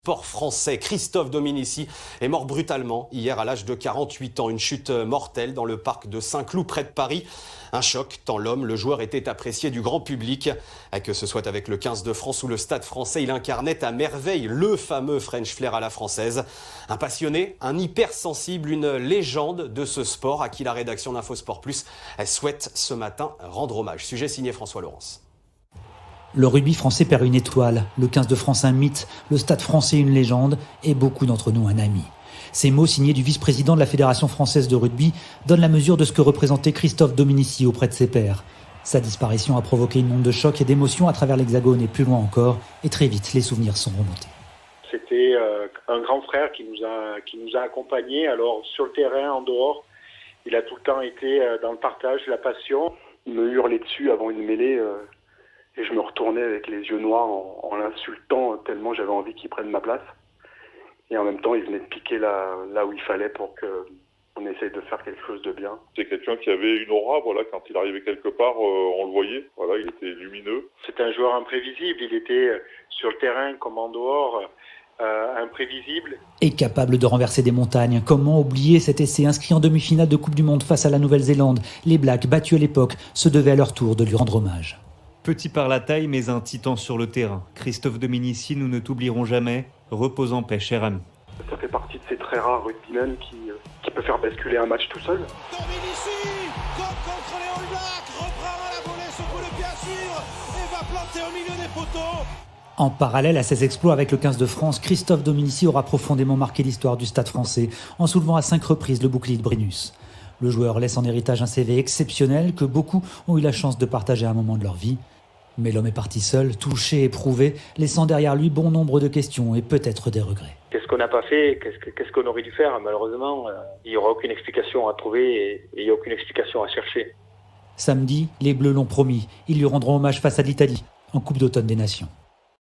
Sport français, Christophe Dominici est mort brutalement hier à l'âge de 48 ans. Une chute mortelle dans le parc de Saint-Cloud près de Paris. Un choc tant l'homme, le joueur, était apprécié du grand public. Que ce soit avec le 15 de France ou le Stade français, il incarnait à merveille le fameux French Flair à la française. Un passionné, un hypersensible, une légende de ce sport à qui la rédaction d'Infosport Plus souhaite ce matin rendre hommage. Sujet signé François Laurence. Le rugby français perd une étoile, le 15 de France un mythe, le Stade français une légende et beaucoup d'entre nous un ami. Ces mots signés du vice-président de la Fédération française de rugby donnent la mesure de ce que représentait Christophe Dominici auprès de ses pairs. Sa disparition a provoqué une onde de choc et d'émotion à travers l'Hexagone et plus loin encore, et très vite les souvenirs sont remontés. C'était un grand frère qui nous a accompagnés, alors sur le terrain, en dehors, il a tout le temps été dans le partage, la passion. Il me hurlait dessus avant une mêlée. Et je me retournais avec les yeux noirs en l'insultant tellement j'avais envie qu'il prenne ma place. Et en même temps, il venait de piquer là où il fallait pour qu'on essaye de faire quelque chose de bien. C'est quelqu'un qui avait une aura, voilà, quand il arrivait quelque part, on le voyait. Voilà, il était lumineux. C'est un joueur imprévisible, il était sur le terrain comme en dehors, imprévisible. Et capable de renverser des montagnes. Comment oublier cet essai inscrit en demi-finale de Coupe du Monde face à la Nouvelle-Zélande? Les Blacks, battus à l'époque, se devaient à leur tour de lui rendre hommage. Petit par la taille, mais un titan sur le terrain. Christophe Dominici, nous ne t'oublierons jamais. Repose en paix, cher ami. Ça fait partie de ces très rares rugbymen qui peut faire basculer un match tout seul. Dominici, comme contre les All Blacks, reprend à la volée ce coup de pied à suivre et va planter au milieu des poteaux. En parallèle à ses exploits avec le 15 de France, Christophe Dominici aura profondément marqué l'histoire du Stade français en soulevant à 5 reprises le bouclier de Brennus. Le joueur laisse en héritage un CV exceptionnel que beaucoup ont eu la chance de partager à un moment de leur vie. Mais l'homme est parti seul, touché, éprouvé, laissant derrière lui bon nombre de questions et peut-être des regrets. Qu'est-ce qu'on n'a pas fait? Qu'est-ce qu'on aurait dû faire? Malheureusement, il n'y aura aucune explication à trouver et il n'y a aucune explication à chercher. Samedi, les Bleus l'ont promis. Ils lui rendront hommage face à l'Italie, en Coupe d'automne des Nations.